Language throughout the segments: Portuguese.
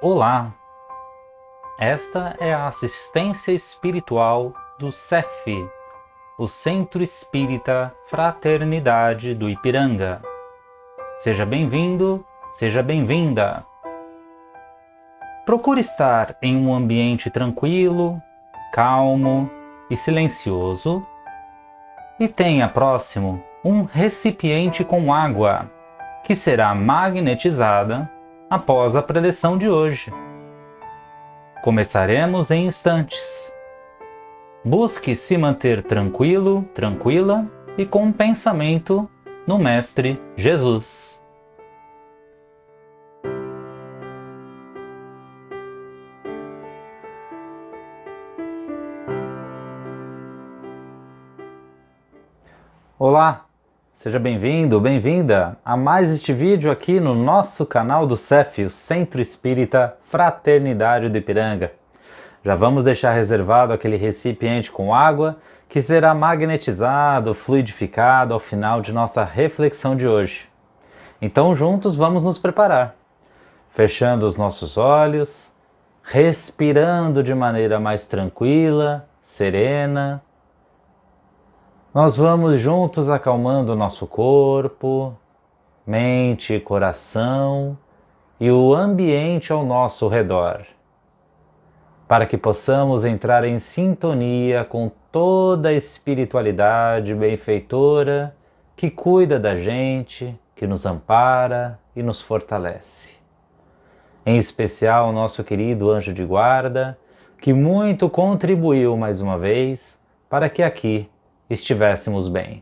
Olá, esta é a assistência espiritual do CEF, o Centro Espírita Fraternidade do Ipiranga. Seja bem-vindo, seja bem-vinda. Procure estar em um ambiente tranquilo, calmo e silencioso e tenha próximo um recipiente com água, que será magnetizada após a preleção de hoje. Começaremos em instantes. Busque se manter tranquilo, tranquila e com um pensamento no Mestre Jesus. Olá, seja bem-vindo, bem-vinda a mais este vídeo aqui no nosso canal do CEF, o Centro Espírita Fraternidade do Ipiranga. Já vamos deixar reservado aquele recipiente com água que será magnetizado, fluidificado ao final de nossa reflexão de hoje. Então juntos vamos nos preparar, fechando os nossos olhos, respirando de maneira mais tranquila, serena. Nós vamos juntos acalmando o nosso corpo, mente, coração e o ambiente ao nosso redor, para que possamos entrar em sintonia com toda a espiritualidade benfeitora que cuida da gente, que nos ampara e nos fortalece. Em especial o nosso querido anjo de guarda, que muito contribuiu mais uma vez para que aqui estivéssemos bem.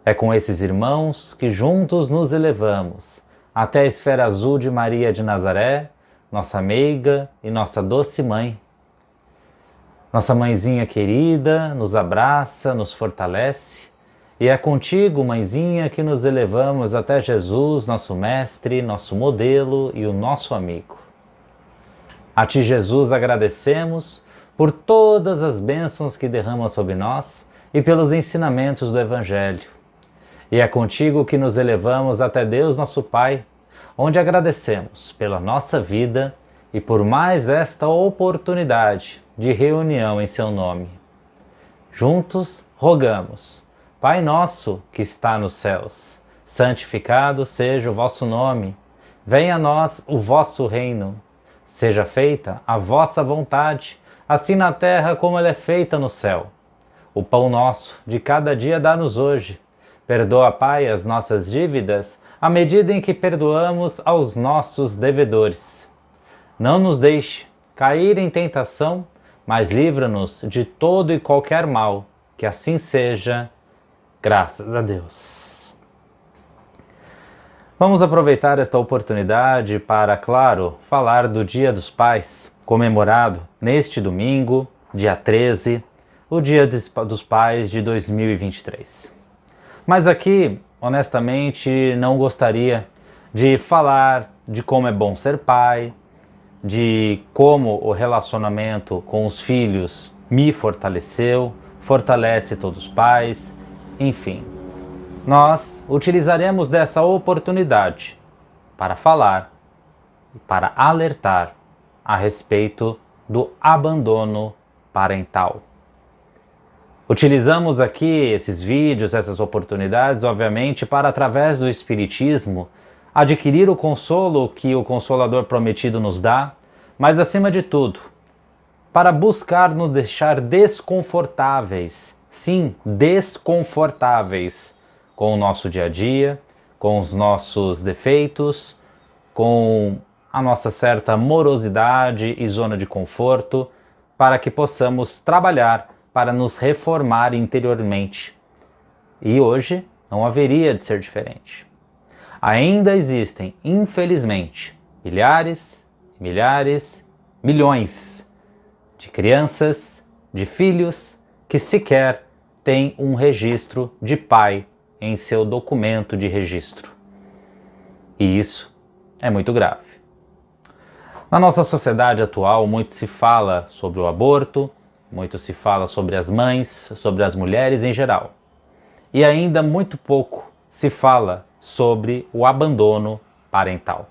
É com esses irmãos que juntos nos elevamos até a esfera azul de Maria de Nazaré, nossa meiga e nossa doce mãe. Nossa mãezinha querida nos abraça, nos fortalece, e é contigo, mãezinha, que nos elevamos até Jesus, nosso mestre, nosso modelo e o nosso amigo. A ti, Jesus, agradecemos por todas as bênçãos que derrama sobre nós e pelos ensinamentos do Evangelho. E é contigo que nos elevamos até Deus nosso Pai, onde agradecemos pela nossa vida e por mais esta oportunidade de reunião em seu nome. Juntos rogamos: Pai nosso que está nos céus, santificado seja o vosso nome. Venha a nós o vosso reino. Seja feita a vossa vontade, assim na terra como ela é feita no céu. O pão nosso de cada dia dá-nos hoje. Perdoa, Pai, as nossas dívidas, à medida em que perdoamos aos nossos devedores. Não nos deixe cair em tentação, mas livra-nos de todo e qualquer mal, que assim seja, graças a Deus. Vamos aproveitar esta oportunidade para, claro, falar do Dia dos Pais, comemorado neste domingo, dia 13, o Dia dos Pais de 2023. Mas aqui, honestamente, não gostaria de falar de como é bom ser pai, de como o relacionamento com os filhos me fortaleceu, fortalece todos os pais, enfim. Nós utilizaremos dessa oportunidade para falar e para alertar a respeito do abandono parental. Utilizamos aqui esses vídeos, essas oportunidades, obviamente, para, através do Espiritismo, adquirir o consolo que o Consolador prometido nos dá, mas, acima de tudo, para buscar nos deixar desconfortáveis, sim, desconfortáveis, com o nosso dia a dia, com os nossos defeitos, com a nossa certa morosidade e zona de conforto, para que possamos trabalhar para nos reformar interiormente. E hoje não haveria de ser diferente. Ainda existem, infelizmente, milhares, milhões de crianças, de filhos que sequer têm um registro de pai em seu documento de registro. E isso é muito grave. Na nossa sociedade atual, muito se fala sobre o aborto, muito se fala sobre as mães, sobre as mulheres em geral. E ainda muito pouco se fala sobre o abandono parental.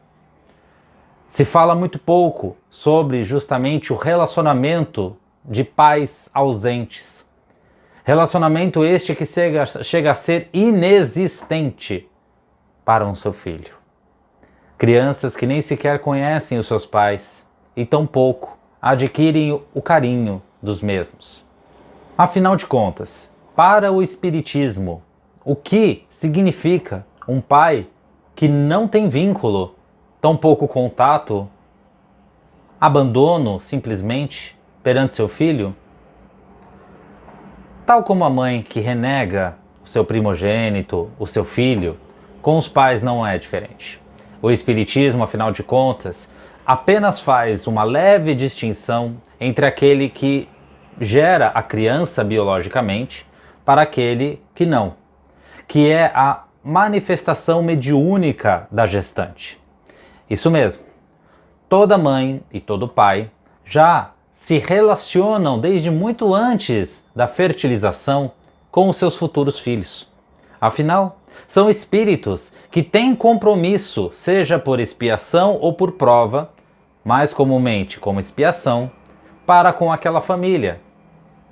Se fala muito pouco sobre justamente o relacionamento de pais ausentes. Relacionamento este que chega a ser inexistente para um seu filho. Crianças que nem sequer conhecem os seus pais e tampouco adquirem o carinho dos mesmos. Afinal de contas, para o Espiritismo, o que significa um pai que não tem vínculo, tampouco contato, abandono simplesmente perante seu filho? Tal como a mãe que renega o seu primogênito, o seu filho, com os pais não é diferente. O Espiritismo, afinal de contas, apenas faz uma leve distinção entre aquele que gera a criança biologicamente para aquele que não, que é a manifestação mediúnica da gestante. Isso mesmo, toda mãe e todo pai já se relacionam desde muito antes da fertilização com os seus futuros filhos. Afinal, são espíritos que têm compromisso, seja por expiação ou por prova, mais comumente como expiação, para com aquela família.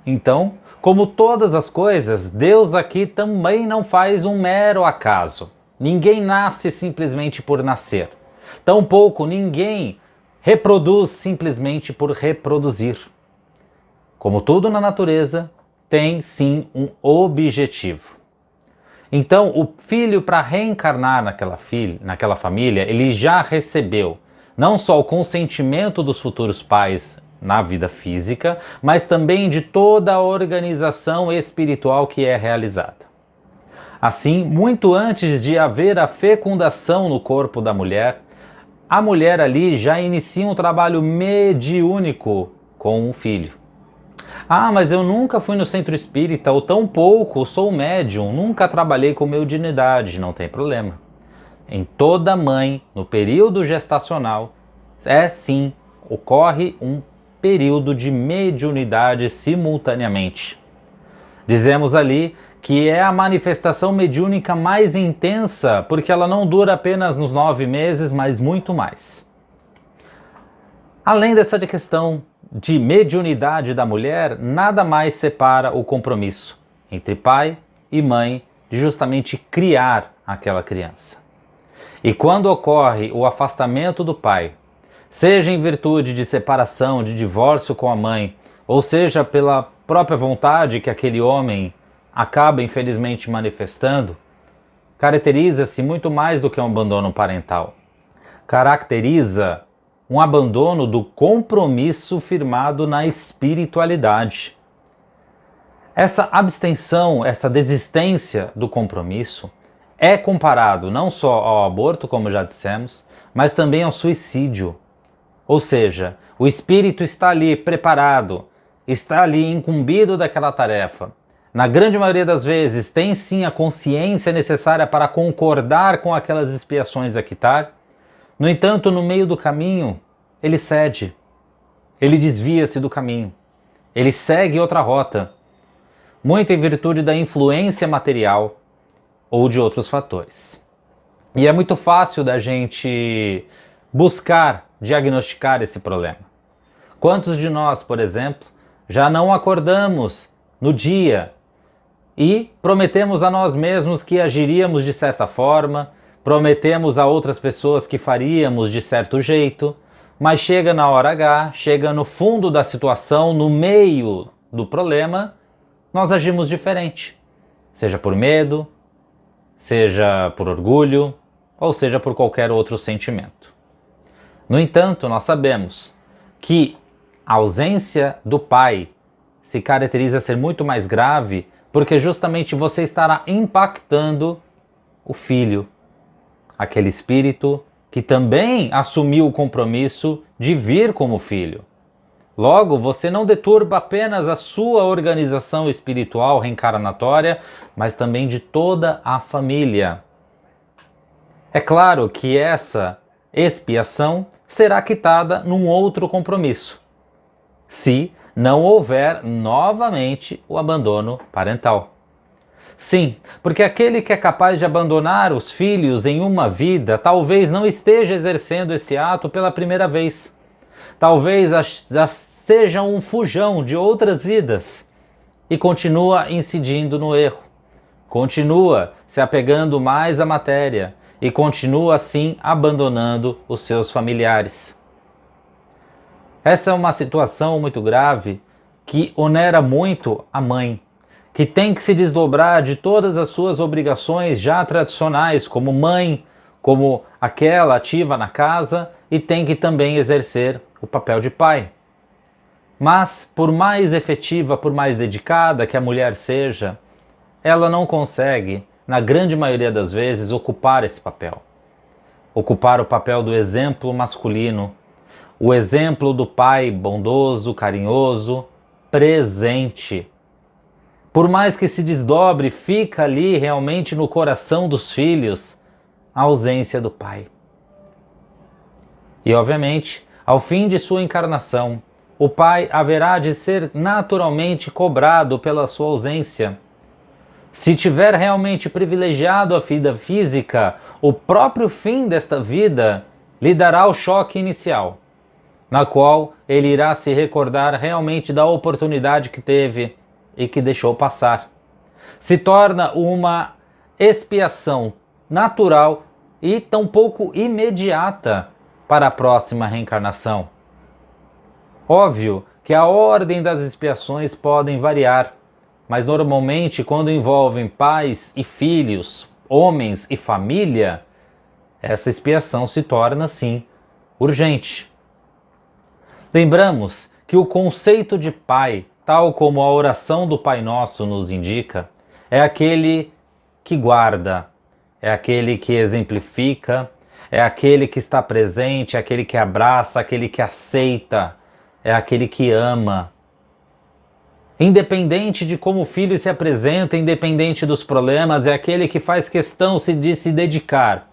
Então, como todas as coisas, Deus aqui também não faz um mero acaso. Ninguém nasce simplesmente por nascer. Tampouco ninguém reproduz simplesmente por reproduzir. Como tudo na natureza, tem sim um objetivo. Então, o filho, para reencarnar naquela família, ele já recebeu não só o consentimento dos futuros pais na vida física, mas também de toda a organização espiritual que é realizada. Assim, muito antes de haver a fecundação no corpo da mulher, a mulher ali já inicia um trabalho mediúnico com o filho. Ah, mas eu nunca fui no centro espírita, ou tão pouco, sou médium, nunca trabalhei com mediunidade, não tem problema. Em toda mãe, no período gestacional, sim, ocorre um período de mediunidade simultaneamente. Dizemos ali que é a manifestação mediúnica mais intensa, porque ela não dura apenas nos 9 meses, mas muito mais. Além dessa questão de mediunidade da mulher, nada mais separa o compromisso entre pai e mãe de justamente criar aquela criança. E quando ocorre o afastamento do pai, seja em virtude de separação, de divórcio com a mãe, ou seja pela própria vontade que aquele homem acaba infelizmente manifestando, caracteriza-se muito mais do que um abandono parental. Caracteriza um abandono do compromisso firmado na espiritualidade. Essa abstenção, essa desistência do compromisso é comparado não só ao aborto, como já dissemos, mas também ao suicídio. Ou seja, o espírito está ali preparado, está ali incumbido daquela tarefa. Na grande maioria das vezes tem sim a consciência necessária para concordar com aquelas expiações a quitar. No entanto, no meio do caminho, ele cede, ele desvia-se do caminho, ele segue outra rota, muito em virtude da influência material ou de outros fatores. E é muito fácil da gente buscar diagnosticar esse problema. Quantos de nós, por exemplo, já não acordamos no dia e prometemos a nós mesmos que agiríamos de certa forma, prometemos a outras pessoas que faríamos de certo jeito, mas chega na hora H, chega no fundo da situação, no meio do problema, nós agimos diferente. Seja por medo, seja por orgulho, ou seja por qualquer outro sentimento. No entanto, nós sabemos que a ausência do pai se caracteriza a ser muito mais grave porque justamente você estará impactando o filho, aquele espírito que também assumiu o compromisso de vir como filho. Logo, você não deturba apenas a sua organização espiritual reencarnatória, mas também de toda a família. É claro que essa expiação será quitada num outro compromisso, se não houver novamente o abandono parental. Sim, porque aquele que é capaz de abandonar os filhos em uma vida, talvez não esteja exercendo esse ato pela primeira vez. Talvez já seja um fujão de outras vidas e continua incidindo no erro. Continua se apegando mais à matéria e continua assim abandonando os seus familiares. Essa é uma situação muito grave que onera muito a mãe, que tem que se desdobrar de todas as suas obrigações já tradicionais como mãe, como aquela ativa na casa, e tem que também exercer o papel de pai. Mas, por mais efetiva, por mais dedicada que a mulher seja, ela não consegue, na grande maioria das vezes, ocupar esse papel. Ocupar o papel do exemplo masculino, o exemplo do pai bondoso, carinhoso, presente. Por mais que se desdobre, fica ali realmente no coração dos filhos a ausência do pai. E obviamente, ao fim de sua encarnação, o pai haverá de ser naturalmente cobrado pela sua ausência. Se tiver realmente privilegiado a vida física, o próprio fim desta vida lhe dará o choque inicial, na qual ele irá se recordar realmente da oportunidade que teve e que deixou passar. Se torna uma expiação natural e tampouco imediata para a próxima reencarnação. Óbvio que a ordem das expiações podem variar, mas normalmente quando envolvem pais e filhos, homens e família, essa expiação se torna, sim, urgente. Lembramos que o conceito de pai, tal como a oração do Pai Nosso nos indica, é aquele que guarda, é aquele que exemplifica, é aquele que está presente, é aquele que abraça, aquele que aceita, é aquele que ama. Independente de como o filho se apresenta, independente dos problemas, é aquele que faz questão de se dedicar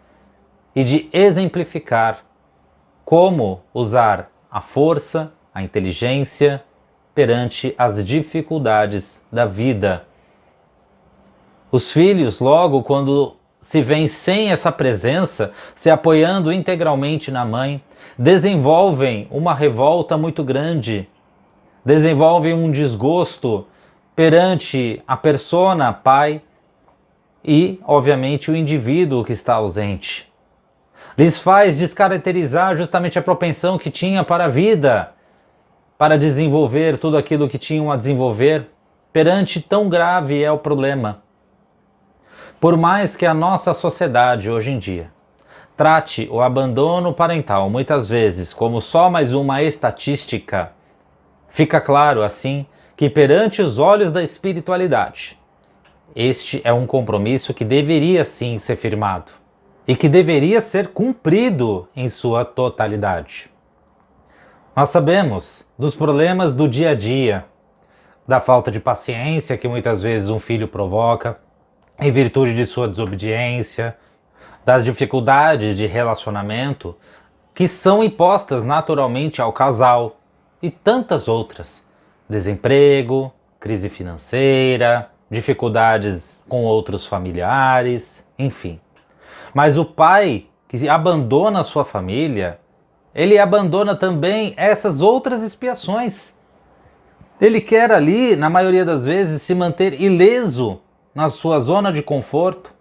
e de exemplificar como usar a força, a inteligência perante as dificuldades da vida. Os filhos, logo quando se veem sem essa presença, se apoiando integralmente na mãe, desenvolvem uma revolta muito grande, desenvolvem um desgosto perante a persona pai e, obviamente, o indivíduo que está ausente. Lhes faz descaracterizar justamente a propensão que tinha para a vida, para desenvolver tudo aquilo que tinham a desenvolver, perante tão grave é o problema. Por mais que a nossa sociedade hoje em dia trate o abandono parental muitas vezes como só mais uma estatística, fica claro assim que perante os olhos da espiritualidade, este é um compromisso que deveria sim ser firmado e que deveria ser cumprido em sua totalidade. Nós sabemos dos problemas do dia a dia, da falta de paciência que muitas vezes um filho provoca, em virtude de sua desobediência, das dificuldades de relacionamento que são impostas naturalmente ao casal e tantas outras. Desemprego, crise financeira, dificuldades com outros familiares, enfim. Mas o pai que abandona a sua família, ele abandona também essas outras expiações. Ele quer ali, na maioria das vezes, se manter ileso na sua zona de conforto,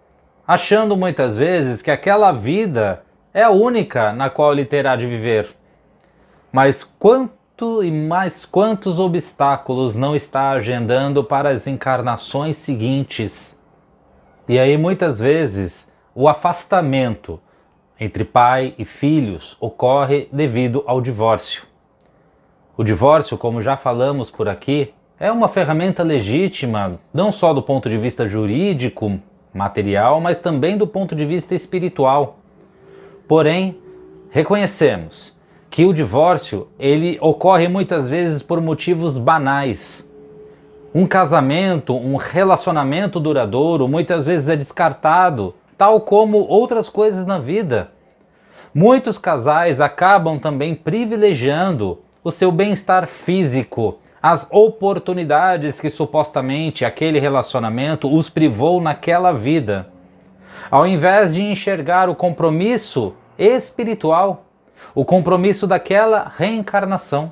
achando muitas vezes que aquela vida é a única na qual ele terá de viver. Mas quantos obstáculos não está agendando para as encarnações seguintes? E aí muitas vezes o afastamento entre pai e filhos ocorre devido ao divórcio. O divórcio, como já falamos por aqui, é uma ferramenta legítima, não só do ponto de vista jurídico, material, mas também do ponto de vista espiritual. Porém, reconhecemos que o divórcio, ele ocorre muitas vezes por motivos banais. Um casamento, um relacionamento duradouro, muitas vezes é descartado, tal como outras coisas na vida. Muitos casais acabam também privilegiando o seu bem-estar físico as oportunidades que supostamente aquele relacionamento os privou naquela vida, ao invés de enxergar o compromisso espiritual, o compromisso daquela reencarnação.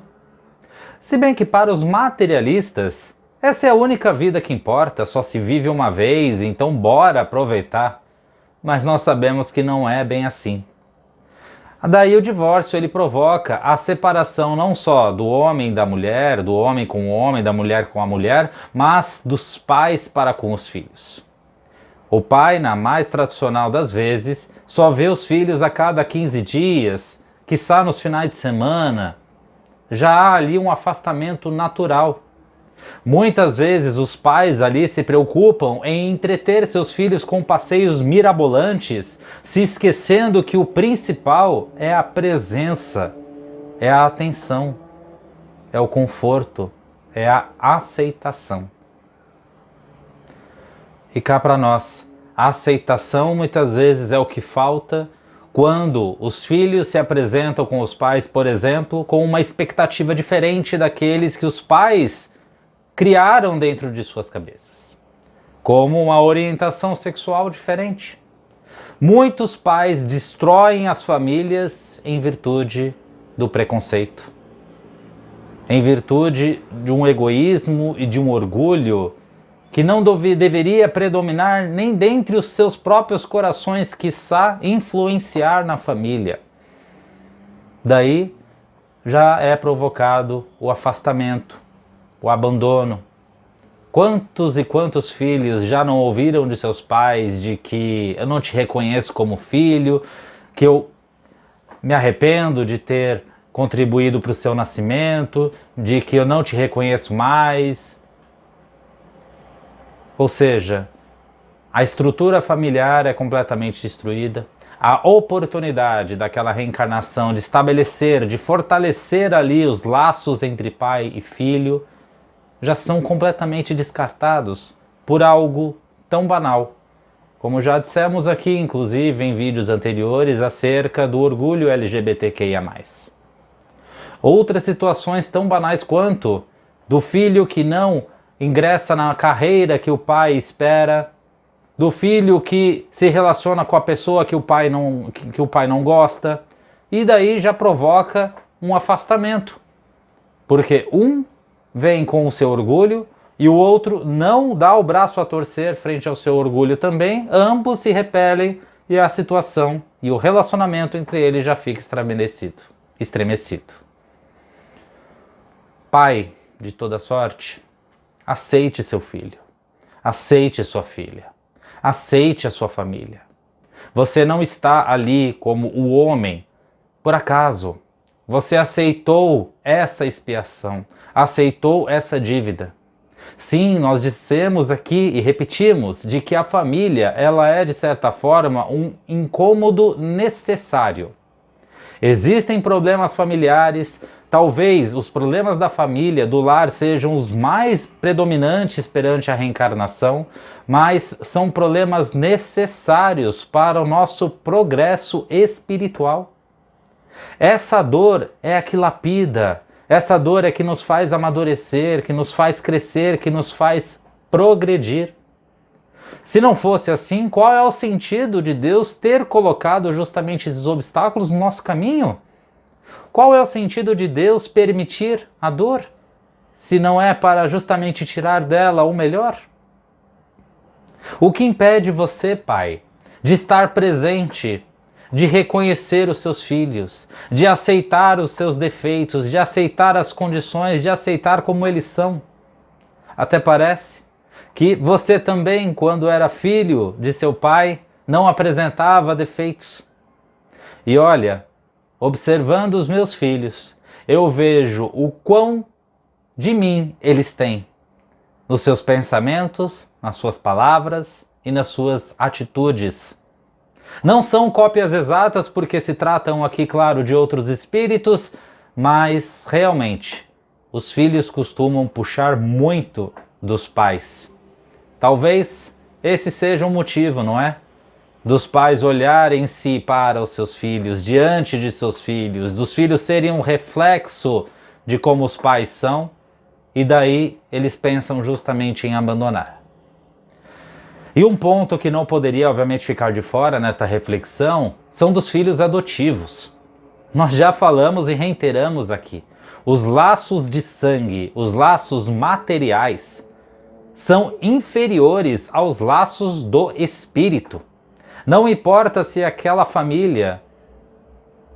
Se bem que para os materialistas, essa é a única vida que importa, só se vive uma vez, então bora aproveitar. Mas nós sabemos que não é bem assim. Daí o divórcio ele provoca a separação não só do homem da mulher, do homem com o homem, da mulher com a mulher, mas dos pais para com os filhos. O pai, na mais tradicional das vezes, só vê os filhos a cada 15 dias, quiçá nos finais de semana. Já há ali um afastamento natural. Muitas vezes os pais ali se preocupam em entreter seus filhos com passeios mirabolantes, se esquecendo que o principal é a presença, é a atenção, é o conforto, é a aceitação. E cá para nós, a aceitação muitas vezes é o que falta quando os filhos se apresentam com os pais, por exemplo, com uma expectativa diferente daqueles que os pais criaram dentro de suas cabeças, como uma orientação sexual diferente. Muitos pais destroem as famílias em virtude do preconceito, em virtude de um egoísmo e de um orgulho que não deveria predominar nem dentre os seus próprios corações, quiçá influenciar na família. Daí já é provocado o afastamento, o abandono. Quantos e quantos filhos já não ouviram de seus pais de que eu não te reconheço como filho, que eu me arrependo de ter contribuído para o seu nascimento, de que eu não te reconheço mais. Ou seja, a estrutura familiar é completamente destruída, a oportunidade daquela reencarnação de estabelecer, de fortalecer ali os laços entre pai e filho, já são completamente descartados por algo tão banal. Como já dissemos aqui, inclusive em vídeos anteriores, acerca do orgulho LGBTQIA+. Outras situações tão banais quanto do filho que não ingressa na carreira que o pai espera, do filho que se relaciona com a pessoa que o pai não gosta, e daí já provoca um afastamento, porque um vem com o seu orgulho e o outro não dá o braço a torcer frente ao seu orgulho também, ambos se repelem e a situação e o relacionamento entre eles já fica estremecido. Pai de toda sorte, aceite seu filho, aceite sua filha, aceite a sua família. Você não está ali como o homem por acaso. Você aceitou essa expiação, aceitou essa dívida. Sim, nós dissemos aqui e repetimos de que a família, ela é de certa forma um incômodo necessário. Existem problemas familiares, talvez os problemas da família, do lar, sejam os mais predominantes perante a reencarnação, mas são problemas necessários para o nosso progresso espiritual. Essa dor é a que lapida, essa dor é que nos faz amadurecer, que nos faz crescer, que nos faz progredir. Se não fosse assim, qual é o sentido de Deus ter colocado justamente esses obstáculos no nosso caminho? Qual é o sentido de Deus permitir a dor, se não é para justamente tirar dela o melhor? O que impede você, pai, de estar presente, de reconhecer os seus filhos, de aceitar os seus defeitos, de aceitar as condições, de aceitar como eles são? Até parece que você também, quando era filho de seu pai, não apresentava defeitos. E olha, observando os meus filhos, eu vejo o quão de mim eles têm, nos seus pensamentos, nas suas palavras e nas suas atitudes. Não são cópias exatas porque se tratam aqui, claro, de outros espíritos, mas realmente os filhos costumam puxar muito dos pais. Talvez esse seja um motivo, não é? Dos pais olharem-se para os seus filhos, diante de seus filhos, dos filhos serem um reflexo de como os pais são, e daí eles pensam justamente em abandonar. E um ponto que não poderia, obviamente, ficar de fora nesta reflexão são dos filhos adotivos. Nós já falamos e reiteramos aqui. Os laços de sangue, os laços materiais, são inferiores aos laços do espírito. Não importa se aquela família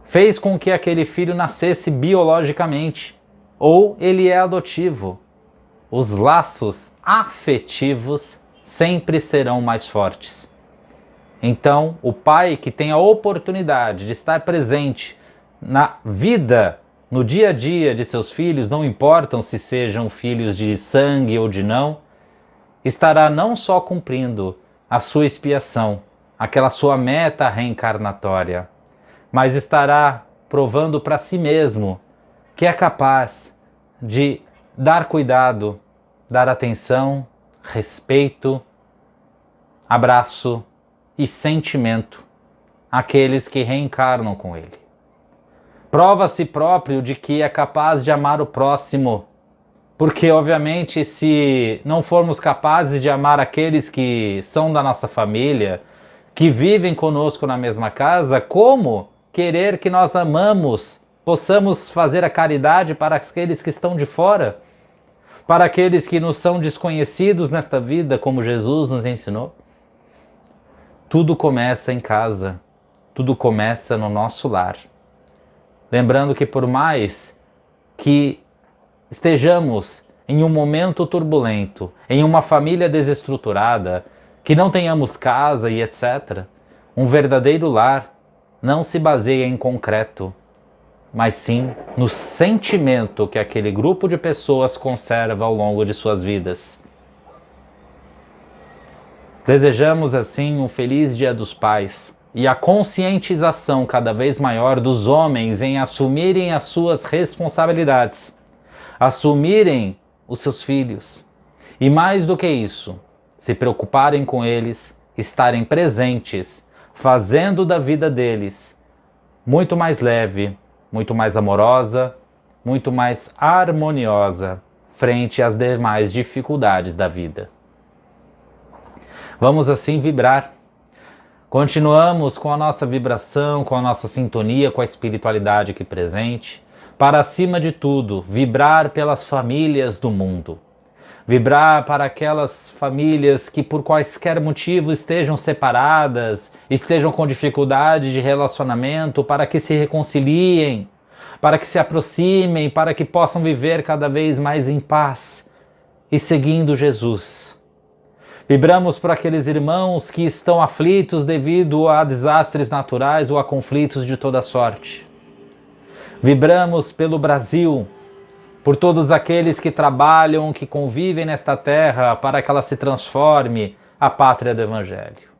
fez com que aquele filho nascesse biologicamente, ou ele é adotivo. Os laços afetivos sempre serão mais fortes. Então, o pai que tem a oportunidade de estar presente na vida, no dia a dia de seus filhos, não importam se sejam filhos de sangue ou de não, estará não só cumprindo a sua expiação, aquela sua meta reencarnatória, mas estará provando para si mesmo que é capaz de dar cuidado, dar atenção, respeito, abraço e sentimento àqueles que reencarnam com ele. Prova a si próprio de que é capaz de amar o próximo, porque obviamente se não formos capazes de amar aqueles que são da nossa família, que vivem conosco na mesma casa, como querer que nós possamos fazer a caridade para aqueles que estão de fora, para aqueles que nos são desconhecidos nesta vida, como Jesus nos ensinou? Tudo começa em casa, tudo começa no nosso lar. Lembrando que por mais que estejamos em um momento turbulento, em uma família desestruturada, que não tenhamos casa e etc., um verdadeiro lar não se baseia em concreto, mas sim no sentimento que aquele grupo de pessoas conserva ao longo de suas vidas. Desejamos assim um feliz Dia dos Pais e a conscientização cada vez maior dos homens em assumirem as suas responsabilidades, assumirem os seus filhos e, mais do que isso, se preocuparem com eles, estarem presentes, fazendo da vida deles muito mais leve, muito mais amorosa, muito mais harmoniosa frente às demais dificuldades da vida. Vamos assim vibrar. Continuamos com a nossa vibração, com a nossa sintonia, com a espiritualidade aqui presente, para acima de tudo, vibrar pelas famílias do mundo. Vibrar para aquelas famílias que por quaisquer motivo estejam separadas, estejam com dificuldade de relacionamento, para que se reconciliem, para que se aproximem, para que possam viver cada vez mais em paz e seguindo Jesus. Vibramos por aqueles irmãos que estão aflitos devido a desastres naturais ou a conflitos de toda sorte. Vibramos pelo Brasil, por todos aqueles que trabalham, que convivem nesta terra para que ela se transforme a pátria do Evangelho.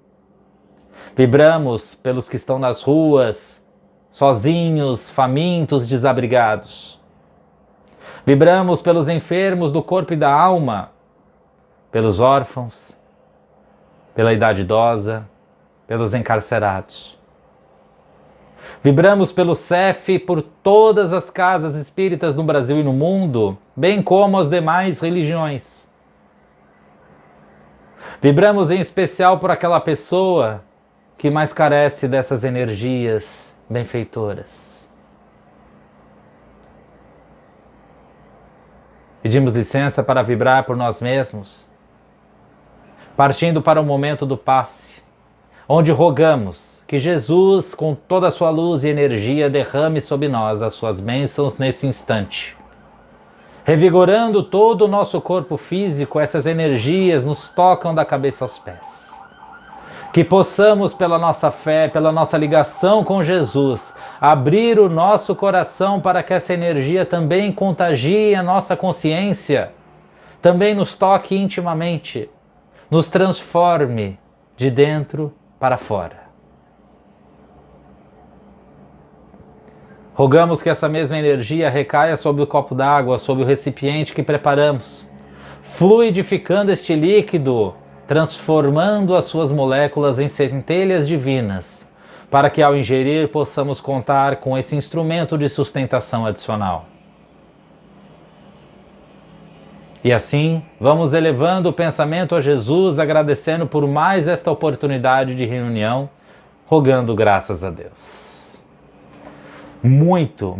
Vibramos pelos que estão nas ruas, sozinhos, famintos, desabrigados. Vibramos pelos enfermos do corpo e da alma, pelos órfãos, pela idade idosa, pelos encarcerados. Vibramos pelo CEF, por todas as casas espíritas no Brasil e no mundo, bem como as demais religiões. Vibramos em especial por aquela pessoa que mais carece dessas energias benfeitoras. Pedimos licença para vibrar por nós mesmos, partindo para o momento do passe, onde rogamos que Jesus, com toda a sua luz e energia, derrame sobre nós as suas bênçãos nesse instante. Revigorando todo o nosso corpo físico, essas energias nos tocam da cabeça aos pés. Que possamos, pela nossa fé, pela nossa ligação com Jesus, abrir o nosso coração para que essa energia também contagie a nossa consciência, também nos toque intimamente, nos transforme de dentro para fora. Rogamos que essa mesma energia recaia sobre o copo d'água, sobre o recipiente que preparamos, fluidificando este líquido, transformando as suas moléculas em centelhas divinas, para que ao ingerir possamos contar com esse instrumento de sustentação adicional. E assim, vamos elevando o pensamento a Jesus, agradecendo por mais esta oportunidade de reunião, rogando graças a Deus. Muito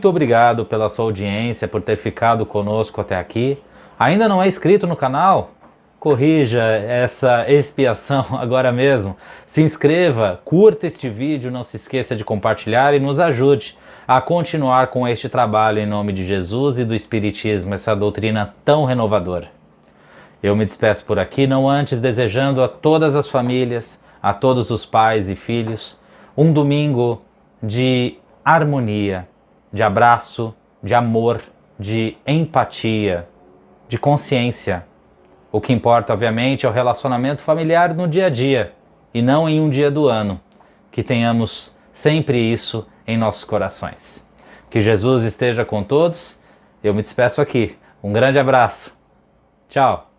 obrigado pela sua audiência, por ter ficado conosco até aqui. Ainda não é inscrito no canal? Corrija essa expiação agora mesmo. Se inscreva, curta este vídeo, não se esqueça de compartilhar e nos ajude a continuar com este trabalho em nome de Jesus e do Espiritismo, essa doutrina tão renovadora. Eu me despeço por aqui, não antes desejando a todas as famílias, a todos os pais e filhos, um domingo de harmonia, de abraço, de amor, de empatia, de consciência. O que importa, obviamente, é o relacionamento familiar no dia a dia, e não em um dia do ano. Que tenhamos sempre isso em nossos corações. Que Jesus esteja com todos. Eu me despeço aqui. Um grande abraço. Tchau.